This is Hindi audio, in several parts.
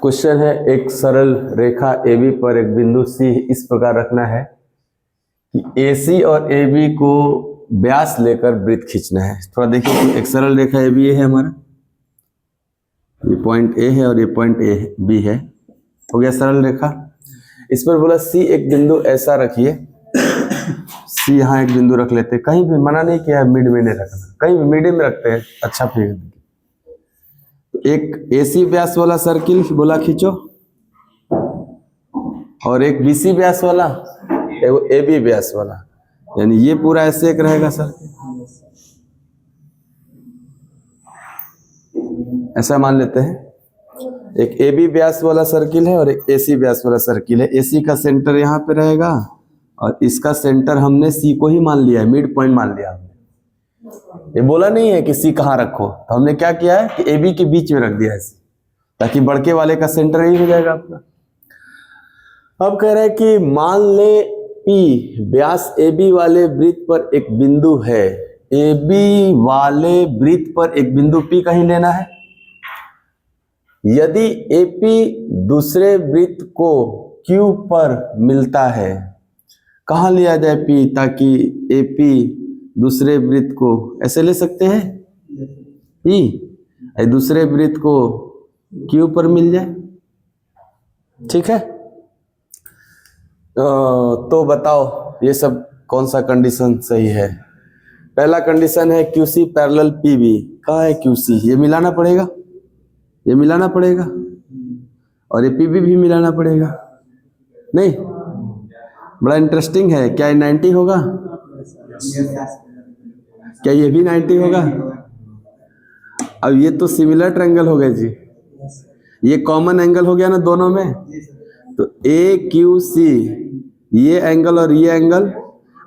क्वेश्चन है, एक सरल रेखा AB पर एक बिंदु C इस प्रकार रखना है कि AC और AB को व्यास लेकर वृत्त खींचना है। थोड़ा देखिए, तो एक सरल रेखा AB है हमारा, ये पॉइंट A है और ये पॉइंट B है, हो गया सरल रेखा। इस पर बोला C एक बिंदु ऐसा रखिए, C यहाँ एक बिंदु रख लेते हैं, कहीं भी मना नहीं किया है मिड में नहीं रखना, कहीं भी मिड में रखते हैं, अच्छा फिगर। तो एक AC व्यास वाला सर्किल बोला खींचो, और एक BC व्यास वाला, एक AB व्यास वाला, यानी ये पूरा ऐसे एक रहेगा सर, ऐसा मान लेते हैं। एक AB व्यास वाला सर्किल है और एक AC व्यास वाला सर्किल है। AC का सेंटर यहाँ पे रहेगा और इसका सेंटर हमने C को ही मान लिया है, मिड पॉइंट मान लिया हमने। ये बोला नहीं है कि C कहाँ रखो, तो हमने क्या किया है कि AB के बीच में रख दिया है C, ताकि बड़के वाले का सेंटर यही हो जाएगा अपना। अब कह रहे हैं कि मान ले P व्यास AB वाले वृत्त पर एक बिंदु है, AB वाले वृत्त पर एक बिंदु P कहीं लेना है। यदि AP दूसरे वृत्त को Q पर मिलता है, कहाँ लिया जाए P, ताकि AP दूसरे वृत्त को ऐसे ले सकते हैं P, दूसरे वृत्त को Q पर मिल जाए, ठीक है। तो बताओ ये सब कौन सा कंडीशन सही है। पहला कंडीशन है QC पैरेलल PB, कहाँ है QC, ये मिलाना पड़ेगा, ये मिलाना पड़ेगा, और ये PB भी मिलाना पड़ेगा। नहीं, बड़ा इंटरेस्टिंग है। क्या ये 90 होगा, क्या ये भी 90 होगा। अब ये तो सिमिलर ट्रायंगल हो गया जी, ये कॉमन एंगल हो गया ना दोनों में, तो AQC ये एंगल और ये एंगल,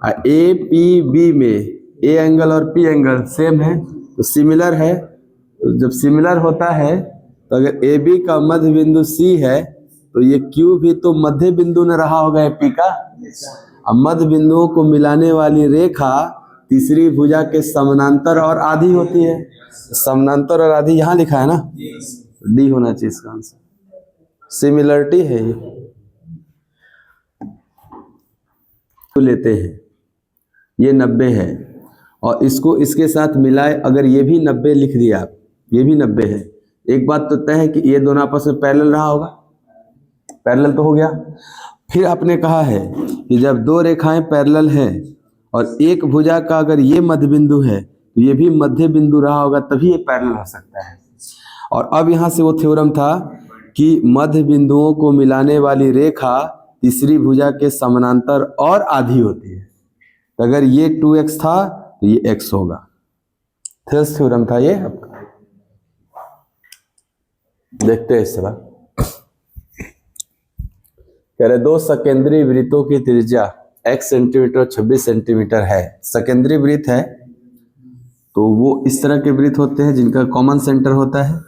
APB में A एंगल और P एंगल सेम है, तो सिमिलर है। तो जब सिमिलर होता है तो अगर AB का मध्य बिंदु C है तो ये Q भी तो मध्य बिंदु ने रहा होगा AP का। अब मध्य बिंदुओं को मिलाने वाली रेखा तीसरी भुजा के समानांतर और आधी होती है। समानांतर और आधी यहाँ लिखा है ना, D होना चाहिए इसका आंसर, सिमिलरिटी है ये। तो लेते हैं ये 90 है और इसको इसके साथ मिलाए, अगर ये भी 90 लिख दिया, ये भी 90 है, एक बात तो तय है कि ये दोनों आपस में पैरेलल रहा होगा, पैरेलल तो हो गया। फिर आपने कहा है कि जब दो रेखाएं पैरेलल हैं और एक भुजा का अगर ये मध्य बिंदु है तो ये भी मध्य बिंदु रहा होगा, तभी ये पैरेलल हो सकता है। और अब यहाँ से वो थ्योरम था कि मध्य बिंदुओं को मिलाने वाली रेखा तीसरी भुजा के समानांतर और आधी होती है। तो अगर ये 2x था तो ये x होगा, थ्योरम था ये। देखते हैं इस सवाल। कह रहे दो सकेंद्री वृत्तों की त्रिज्या x सेंटीमीटर और 26 सेंटीमीटर है। सकेंद्री वृत्त है तो वो इस तरह के वृत्त होते हैं जिनका कॉमन सेंटर होता है,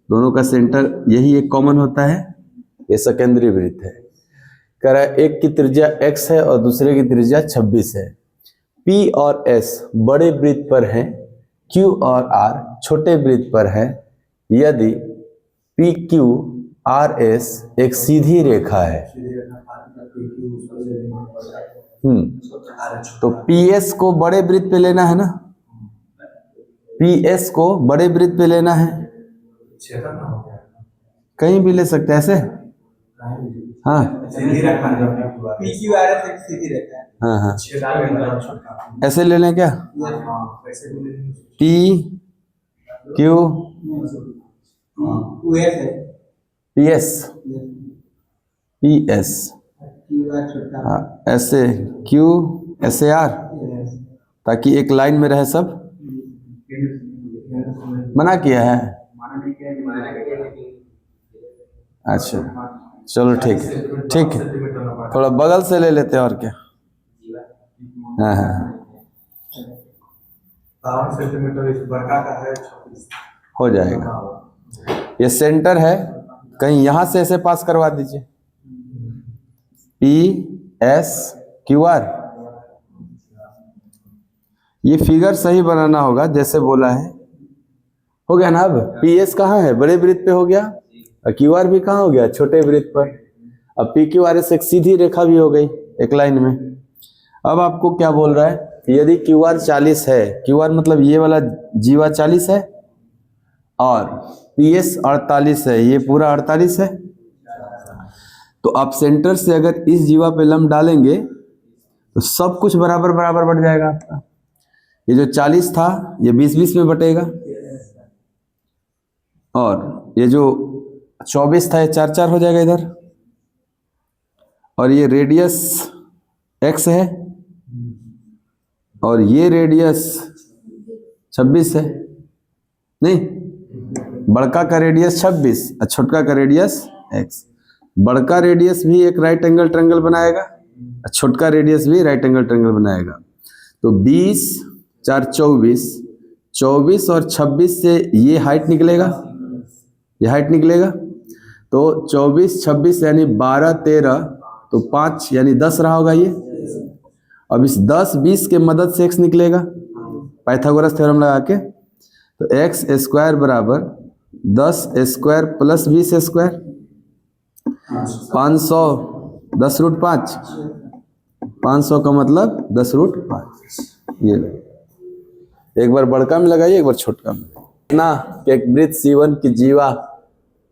दोनों का सेंटर यही एक कॉमन होता है, ये सकेंद्री वृत्त है। कह रहा है एक की त्रिज्या x है और दूसरे की त्रिज्या 26 है। P और S बड़े वृत्त पर है, Q और R छोटे वृत्त पर है। यदि PQRS एक सीधी रेखा है, तो PS को बड़े वृत्त पे लेना है ना, PS को बड़े वृत्त पे लेना है, कहीं भी ले सकते हैं ऐसे। हाँ हाँ हाँ, ऐसे ले लें क्या, P Q PS PS, हाँ ऐसे Q ऐसे R, ताकि एक लाइन में रहे सब। मना किया है, अच्छा चलो ठीक है, ठीक है, थोड़ा बगल से ले लेते हैं और क्या। हाँ हाँ हो जाएगा। ये सेंटर है, कहीं यहां से ऐसे पास करवा दीजिए, PSQR। ये फिगर सही बनाना होगा जैसे बोला है, हो गया ना। अब PS कहाँ है, बड़े वृत्त पे हो गया, क्यू आर भी कहाँ हो गया, छोटे वृत्त पर। अब पी क्यू आर एस एक सीधी रेखा भी हो गई एक लाइन में। अब आपको क्या बोल रहा है, यदि क्यू आर 40 है, क्यू आर मतलब ये वाला जीवा 40 है और पी एस 48 है, ये पूरा 48 है, तो आप सेंटर से अगर इस जीवा पे लंब डालेंगे तो सब कुछ बराबर बराबर बढ़ जाएगा आपका। ये जो 40 था ये 20-20 में बटेगा, और ये जो 24 था ये 4-4 हो जाएगा इधर, और ये रेडियस x है और ये रेडियस 26 है, नहीं बड़का का रेडियस 26 और छोटका का रेडियस x। बड़का रेडियस भी एक राइट एंगल ट्रायंगल बनाएगा और छोटका रेडियस भी राइट एंगल ट्रायंगल बनाएगा। तो 20 4 24, 24 और 26 से ये हाइट निकलेगा, ये हाइट निकलेगा, तो 24 26 यानी 12 13, तो 5 यानी 10 रहा होगा ये। अब इस 10 20 के मदद से x निकलेगा पाइथागोरस थ्योरम लगा के, तो x स्क्वायर बराबर 10 स्क्वायर प्लस 20 स्क्वायर, 500 10√5, 500 का मतलब 10√5। ये एक बार बड़का में लगाइए, एक बार छोटका में ना। एक वृत्त C1 की जीवा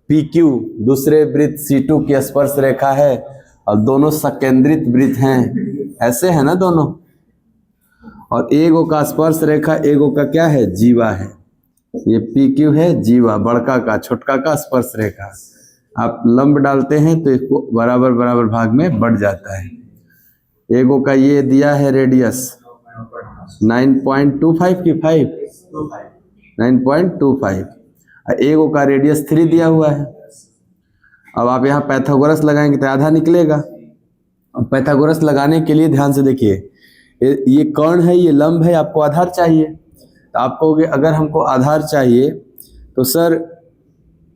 PQ दूसरे वृत्त C2 की स्पर्श रेखा है और दोनों सकेंद्रित वृत्त हैं, ऐसे है ना दोनों, और एगो का स्पर्श रेखा एगो का क्या है, जीवा है। ये PQ है जीवा, बड़का का छोटका का स्पर्श रेखा। आप लंब डालते हैं तो इसको बराबर बराबर भाग में बढ़ जाता है। एगो का ये दिया है रेडियस 9.25 की 9.25, एगो का रेडियस 3 दिया हुआ है। अब आप यहाँ पाइथागोरस लगाएंगे तो आधा निकलेगा। अब पाइथागोरस लगाने के लिए ध्यान से देखिए, ये कर्ण है, ये लंब है, आपको आधार चाहिए। तो आप कहोगे अगर हमको आधार चाहिए तो सर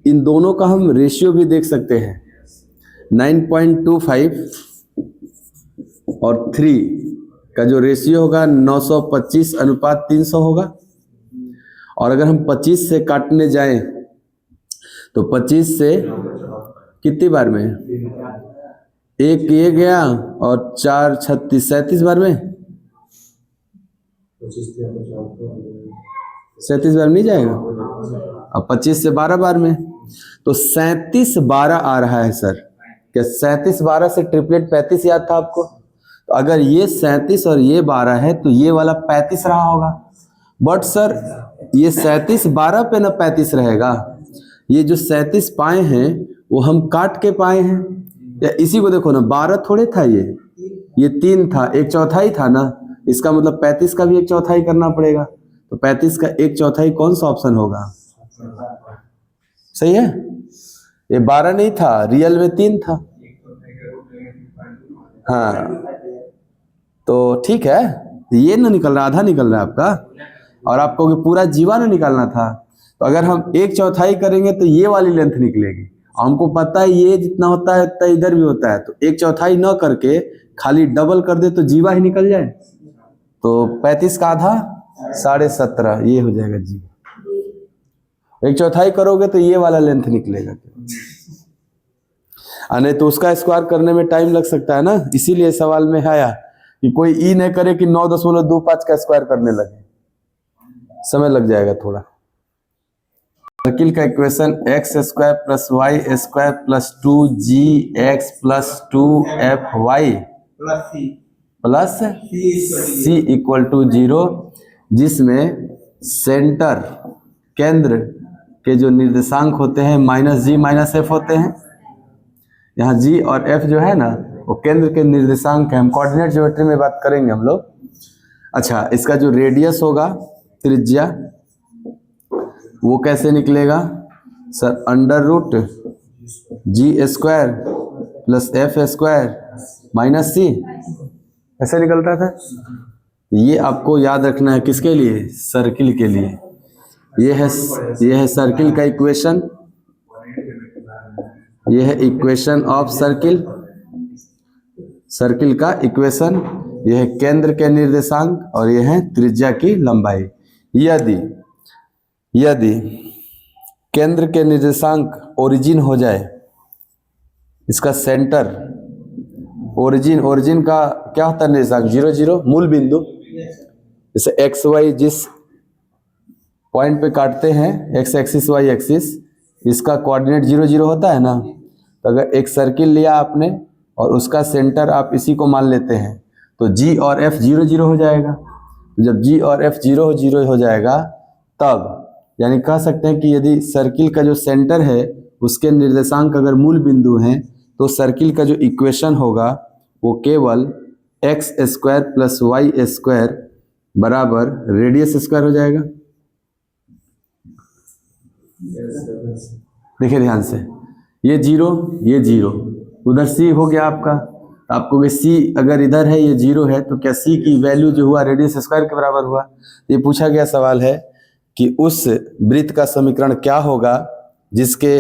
इन दोनों का हम रेशियो भी देख सकते हैं। 9.25 और 3 का जो रेशियो होगा 925:300 होगा, और अगर हम 25 से काटने जाएं तो 25 से कितनी बार में, एक ये गया और 4 36 37 बार में, 37 बार नहीं जाएगा, अब 25 से 12 बार में, तो 37 12 आ रहा है सर। क्या 37 12 से ट्रिपलेट 35 याद था आपको? तो अगर ये 37 और ये 12 है तो ये वाला 35 रहा होगा। बट सर ये 37 12 पे ना 35 रहेगा, ये जो 37 पाए हैं वो हम काट के पाए हैं। या इसी को देखो ना, 12 थोड़े था, ये 3 था, 1/4 था ना, इसका मतलब 35 का भी 1/4 करना पड़ेगा। तो 35 का 1/4 कौन सा ऑप्शन होगा? सही है। ये 12 नहीं था, रियल में 3 था। हाँ तो ठीक है, ये ना निकल रहा, आधा निकल रहा है आपका, और आपको पूरा जीवा ना निकालना था। तो अगर हम 1/4 करेंगे तो ये वाली लेंथ निकलेगी। हमको पता है ये जितना होता है उतना इधर भी होता है, तो 1/4 न करके खाली डबल कर दे तो जीवा ही निकल जाए। तो 35 का आधा 17.5, ये हो जाएगा जीवा। 1/4 करोगे तो ये वाला लेंथ निकलेगा, नहीं तो उसका स्क्वायर करने में टाइम लग सकता है ना। इसीलिए सवाल में आया कि कोई ई न करे कि 9.25 का स्क्वायर करने लगे, समय लग जाएगा थोड़ा। सर्किल का equation x² + y² + 2gx + 2fy plus c = 0, जिसमें सेंटर केंद्र के जो निर्देशांक होते हैं -g -f होते हैं। यहाँ g और f जो है ना वो केंद्र के निर्देशांक है। हम कोऑर्डिनेट ज्योमेट्री में बात करेंगे हम लोग। अच्छा, इसका जो रेडियस होगा त्रिज्या वो कैसे निकलेगा सर? √g² + f² - c, ऐसे निकलता था। ये आपको याद रखना है, किसके लिए? सर्किल के लिए। ये है सर्किल का इक्वेशन, ये है इक्वेशन ऑफ सर्किल, सर्किल का इक्वेशन। यह है केंद्र के निर्देशांक और यह है त्रिज्या की लंबाई। यदि केंद्र के निर्देशांक ओरिजिन हो जाए, इसका सेंटर ओरिजिन का क्या होता है निर्देशांक 0 0 मूल बिंदु, जैसे एक्स वाई जिस पॉइंट पे काटते हैं एक्स एक्सिस वाई एक्सिस, इसका कोऑर्डिनेट 0 0 होता है ना। तो अगर एक सर्किल लिया आपने और उसका सेंटर आप इसी को मान लेते हैं तो जी और एफ 0 0 हो जाएगा। तो जब जी और एफ 0 0 हो जाएगा तब यानी कह सकते हैं कि यदि सर्किल का जो सेंटर है उसके निर्देशांक अगर मूल बिंदु हैं तो सर्किल का जो इक्वेशन होगा वो केवल X square plus Y square बराबर रेडियस स्क्वायर हो जाएगा। देखिए ध्यान से, ये जीरो उधर सी हो गया आपका, तो आपको सी अगर इधर है ये 0 है तो क्या सी की वैल्यू जो हुआ रेडियस स्क्वायर के बराबर हुआ। ये पूछा गया सवाल है कि उस वृत्त का समीकरण क्या होगा जिसके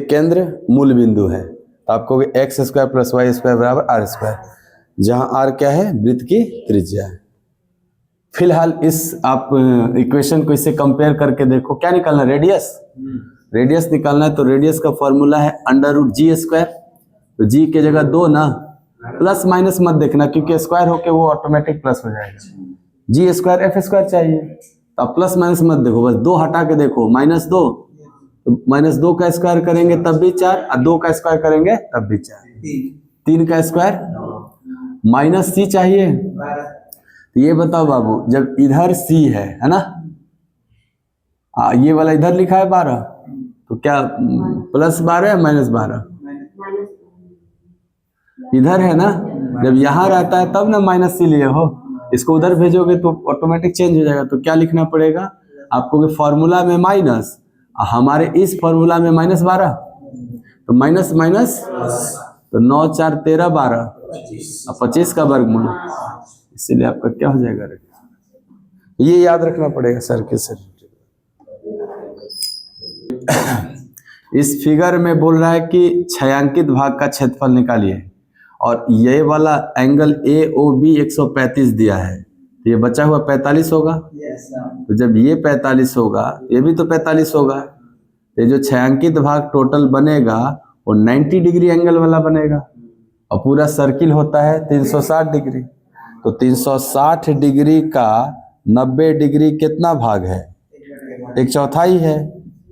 केंद्र मूल बिंदु है। तो आपको X square plus Y square बराबर आर स्क्वायर, जहां आर क्या है वृत्त की त्रिज्या है। फिलहाल इस आप इक्वेशन को इससे कंपेयर करके देखो, क्या निकालना रेडियस निकालना है। तो रेडियस का फॉर्मूला है √g²। तो जी के जगह 2 ना, प्लस माइनस मत देखना क्योंकि स्क्वायर होके वो ऑटोमेटिक प्लस हो जाएगा। जी स्क्वायर एफ स्क्वायर चाहिए तो आप प्लस माइनस मत देखो, बस 2 हटा के देखो -2, तो -2 का स्क्वायर करेंगे तब भी 4 और 2 का स्क्वायर करेंगे तब भी 4, 3 का स्क्वायर -c चाहिए। तो ये बताओ बाबू, जब इधर c है ना, ये वाला इधर लिखा है 12, तो क्या +12 या -12 इधर है ना। जब यहाँ रहता है तब ना -c लिए हो, इसको उधर भेजोगे तो ऑटोमेटिक चेंज हो जाएगा। तो क्या लिखना पड़ेगा आपको कि फॉर्मूला में माइनस, हमारे इस फॉर्मूला में -12, तो माइनस तो 9 4 13 12 और 25 का वर्गमूल, इसीलिए आपका क्या हो जाएगा ये याद रखना पड़ेगा सर के सर। इस फिगर में बोल रहा है कि छायांकित भाग का क्षेत्रफल निकालिए और ये वाला एंगल AOB 135 दिया है, तो ये बचा हुआ 45 होगा। तो जब ये 45 होगा ये भी तो 45 होगा, ये जो छायांकित भाग टोटल बनेगा वो 90 डिग्री एंगल वाला बनेगा और पूरा सर्किल होता है 360 डिग्री। तो 360 डिग्री का 90 डिग्री कितना भाग है, 1/4 है।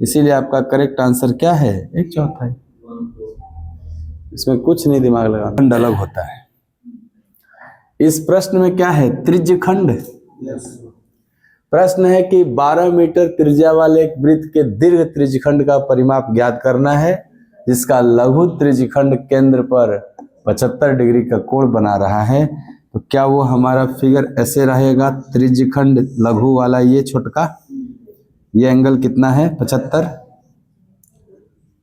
इसीलिए आपका करेक्ट आंसर क्या है 1/4। इसमें कुछ नहीं दिमाग लगाना, खंड अलग होता है। इस प्रश्न में क्या है त्रिज्यखंड। प्रश्न है कि 12 मीटर त्रिज्या वाले एक वृत्त के दीर्घ त्रिज्यखंड का परिमाप ज्ञात करना है जिसका लघु त्रिज्यखंड केंद्र पर 75 डिग्री का कोण बना रहा है। तो क्या वो हमारा फिगर ऐसे रहेगा, त्रिज्यखंड लघु वाला ये छोटका, ये एंगल कितना है 75,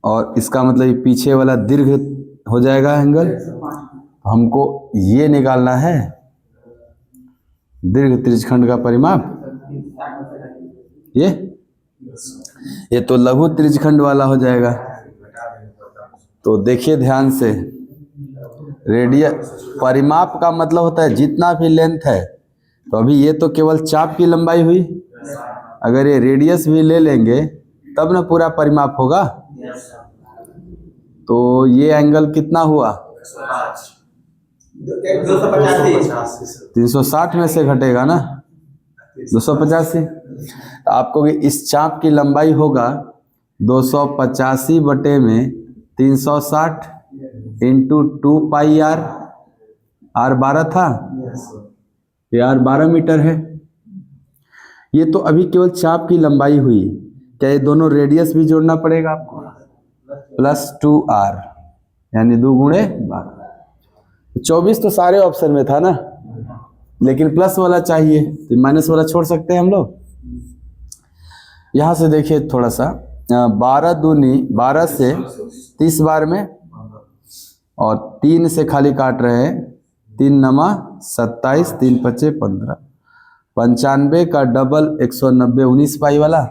और इसका मतलब ये पीछे वाला दीर्घ हो जाएगा एंगल। हमको ये निकालना है दीर्घ त्रिज्यखंड का परिमाप, ये तो लघु त्रिज्यखंड वाला हो जाएगा। तो देखिए ध्यान से, रेडियस परिमाप का मतलब होता है जितना भी लेंथ है। तो अभी ये तो केवल चाप की लंबाई हुई, अगर ये रेडियस भी ले लेंगे तब ना पूरा परिमाप होगा। तो ये एंगल कितना हुआ 360 में से घटेगा ना 285। तो आपको इस चाप की लंबाई होगा 285 बटे में 360 इंटू 2 पाई r 12 था, ये r 12 मीटर है। ये तो अभी केवल चाप की लंबाई हुई, क्या ये दोनों रेडियस भी जोड़ना पड़ेगा आपको, +2r यानी 2 गुणे 12। 24 तो सारे ऑप्शन में था ना, लेकिन प्लस वाला चाहिए तो माइनस वाला छोड़ सकते हैं हम लोग। यहाँ से देखिए थोड़ा सा, 12 दूनी 12 से 30 बार में, और 3 से खाली काट रहे हैं, 3 नमा 27, 3 पचे 15, 95 का डबल 190, 19 पाई वाला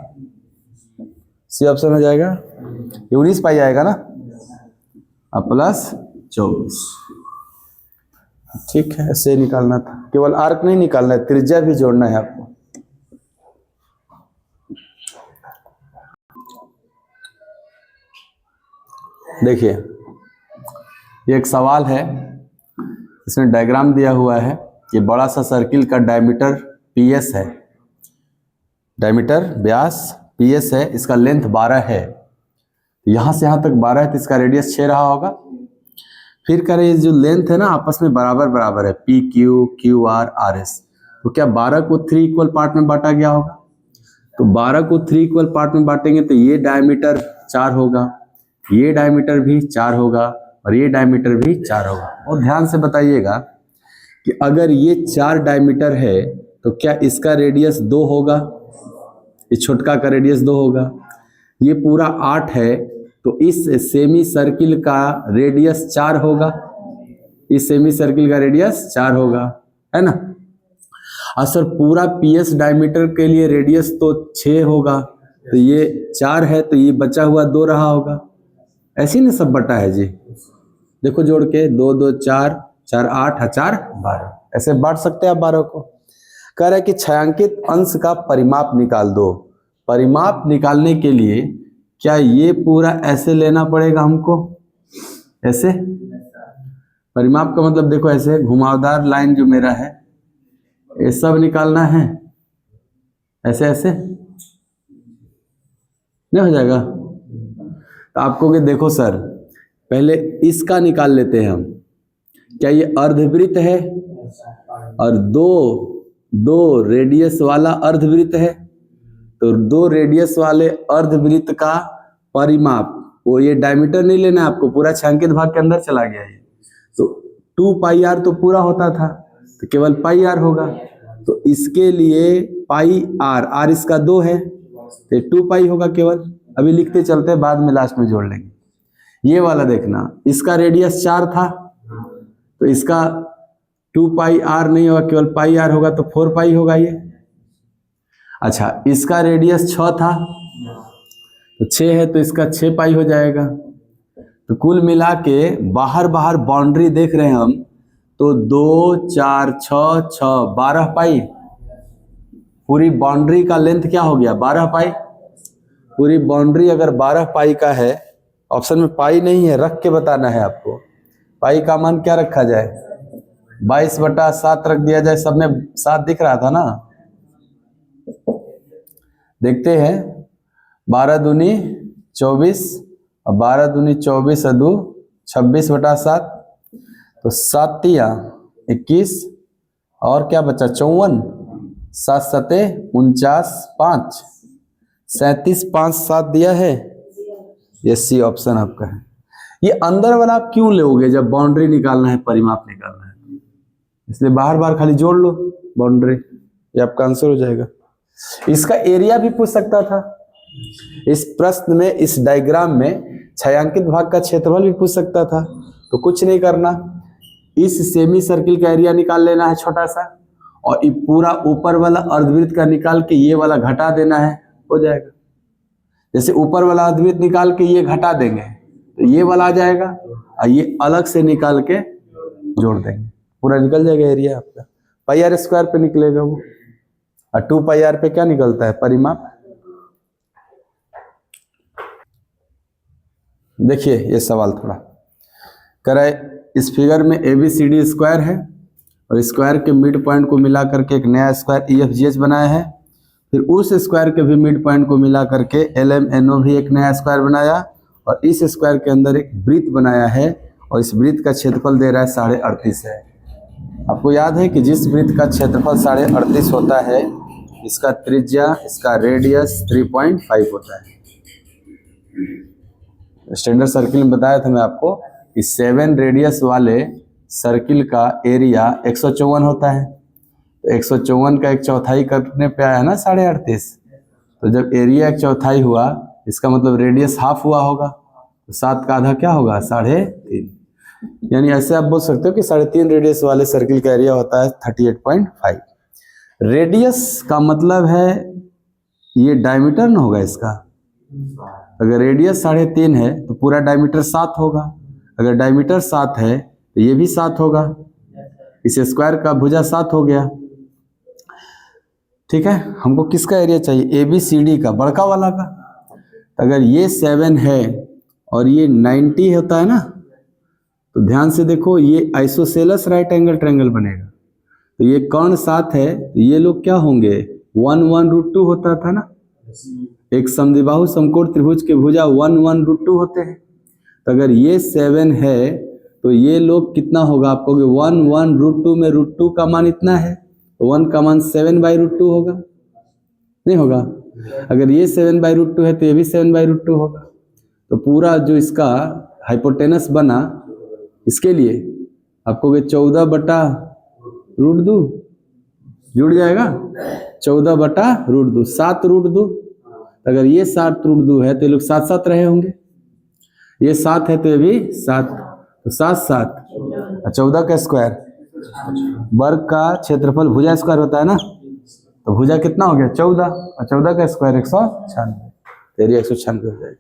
सी ऑप्शन हो जाएगा। ये 19 पाई आएगा ना, अब +24। ठीक है, ऐसे निकालना था, केवल आर्क नहीं निकालना है, त्रिज्या भी जोड़ना है आपको। देखिए ये एक सवाल है, इसमें डायग्राम दिया हुआ है। ये बड़ा सा सर्किल का डायमीटर PS है, डायमीटर व्यास PS है, इसका लेंथ 12 है। यहाँ से यहाँ तक 12 है तो इसका रेडियस 6 रहा होगा। फिर कह रहे हैं जो लेंथ है ना आपस में बराबर बराबर है, PQ QR RS। तो क्या 12 को 3 इक्वल पार्ट में बांटा गया होगा? तो 12 को 3 इक्वल पार्ट में बांटेंगे तो ये डायमीटर 4 होगा, ये डायमीटर भी 4 होगा और ये डायमीटर भी 4 होगा। और ध्यान से बताइएगा कि अगर ये 4 डायमीटर है तो क्या इसका रेडियस 2 होगा? इस छोटका का रेडियस 2 होगा। ये पूरा 8 है तो इस सेमी सर्किल का रेडियस 4 होगा, इस सेमी सर्किल का रेडियस 4 होगा, है ना। और सर पूरा PS डायमीटर के लिए रेडियस तो 6 होगा, तो ये 4 है तो ये बचा हुआ 2 रहा होगा। ऐसे ही ना सब बटा है जी, देखो जोड़ के 2 2 4 4 8 4 12, ऐसे बांट सकते हैं आप 12 को। कह रहा है कि छायांकित अंश का परिमाप निकाल दो। परिमाप निकालने के लिए क्या ये पूरा ऐसे लेना पड़ेगा हमको? ऐसे परिमाप का मतलब देखो ऐसे घुमावदार लाइन जो मेरा है ये सब निकालना है, ऐसे ऐसे नहीं हो जाएगा। तो आपको कि देखो सर पहले इसका निकाल लेते हैं हम। क्या ये अर्धवृत्त है और दो रेडियस वाला अर्धवृत्त है, तो 2 रेडियस वाले अर्धवृत्त का परिमाप, वो ये डायमीटर नहीं लेना है आपको, पूरा छायांकित भाग के अंदर चला गया है। तो 2 पाई r तो पूरा होता था तो केवल पाई r होगा। तो इसके लिए पाई r इसका 2 है तो 2 पाई होगा केवल। अभी लिखते चलते हैं, बाद में लास्ट में जोड़ लेंगे। ये वाला देखना, इसका रेडियस 4 था तो इसका 2 पाई r नहीं होगा, केवल पाई r होगा तो 4 पाई होगा ये। अच्छा इसका रेडियस 6 था तो 6 है तो इसका 6 पाई हो जाएगा। तो कुल मिला के बाहर बाउंड्री देख रहे हैं हम, तो 2 4 6 6 12 पाई। पूरी बाउंड्री का लेंथ क्या हो गया? 12 पाई। पूरी बाउंड्री अगर 12 पाई का है, ऑप्शन में पाई नहीं है, रख के बताना है आपको। पाई का मान क्या रखा जाए? 22/7 रख दिया जाए। सब में 7 दिख रहा था ना, देखते हैं। 12 दूनी 24 और 12 दूनी 24 अदू 26/7, तो 7 तिया 21 और क्या बचा? 54, 7 सते 49, 5 37, 5 7 दिया है। ये सी ऑप्शन आपका है। ये अंदर वाला आप क्यों लोगे जब बाउंड्री निकालना है, परिमाप निकालना है? इसलिए बार खाली जोड़ लो बाउंड्री, ये आपका आंसर हो जाएगा। इसका एरिया भी पूछ सकता था इस प्रश्न में, इस डायग्राम में छायांकित भाग का क्षेत्रफल भी पूछ सकता था। तो कुछ नहीं करना, इस सेमी सर्किल का एरिया निकाल लेना है छोटा सा, और ये पूरा ऊपर वाला अर्धवृत्त का निकाल के ये वाला घटा देना है, हो जाएगा। जैसे ऊपर वाला अर्धवृत्त निकाल के ये घटा देंगे तो ये वाला आ जाएगा, और ये अलग से निकाल के जोड़ देंगे, पूरा निकल जाएगा एरिया आपका। पाई r स्क्वायर पे निकलेगा वो, और 2 पाई r पे क्या निकलता है? परिमाप। देखिए ये सवाल थोड़ा कर रहा है, इस फिगर में ABCD स्क्वायर है और स्क्वायर के मिड पॉइंट को मिला करके एक नया स्क्वायर EFGH बनाया है। फिर उस स्क्वायर के भी मिड पॉइंट को मिला करके LMNO भी एक नया स्क्वायर बनाया, और इस स्क्वायर के अंदर एक वृत्त बनाया है, और इस वृत्त का क्षेत्रफल दे रहा है 38.5 है। आपको याद है कि जिस वृत्त का क्षेत्रफल 38.5 होता है, इसका त्रिज्या, इसका रेडियस 3.5 होता है। स्टैंडर्ड सर्किल में बताया था मैं आपको कि 7 रेडियस वाले सर्किल का एरिया 154 होता है। तो 154 का 1/4 करने पे आया ना 38.5। तो जब एरिया 1/4 हुआ, इसका मतलब रेडियस हाफ हुआ होगा, तो 7 का आधा क्या होगा? 3.5। यानी ऐसे आप बोल सकते हो कि 3.5 रेडियस वाले सर्किल का एरिया होता है 38.5। रेडियस का मतलब है ये डायमीटर ना होगा इसका। अगर रेडियस 3.5 है तो पूरा डायमीटर 7 होगा, अगर डायमीटर 7 है तो ये भी 7 होगा। इस स्क्वायर का भुजा 7 हो गया। ठीक है, हमको किसका एरिया चाहिए? ABCD का, बड़का वाला का। अगर ये 7 है और ये 90 होता है ना, तो ध्यान से देखो ये आइसोसेलस राइट एंगल ट्रायंगल बनेगा। तो ये कर्ण 7 है, तो ये लोग क्या होंगे, 1 1 रूट 2 होता था ना, एक समद्विबाहु समकोण त्रिभुज के भुजा 1 1 रूट 2 होते हैं। तो अगर ये 7 है तो ये लोग कितना होगा, आप कहोगे 1 1 रूट 2 में रूट 2 का मान इतना है, तो 1 का मान 7 बाई रूट 2 होगा, नहीं होगा? अगर ये 7 बाई रूट 2 है तो ये भी 7 बाई रूट 2 होगा। तो पूरा जो इसका हाइपोटेनस बना, इसके लिए आपको 14 बटा रूट 2 जुड़ जाएगा, 14 बटा रूट 2, 7 रूट 2। अगर ये 7 रूट 2 है तो ये लोग 7 7 रहे होंगे, ये 7 है तो ये भी 7, तो 7 7 14 का स्क्वायर, वर्ग का क्षेत्रफल भुजा स्क्वायर होता है ना, तो भुजा कितना हो गया 14, और 14 का स्क्वायर 196, तेरी 196 हो जाएगा।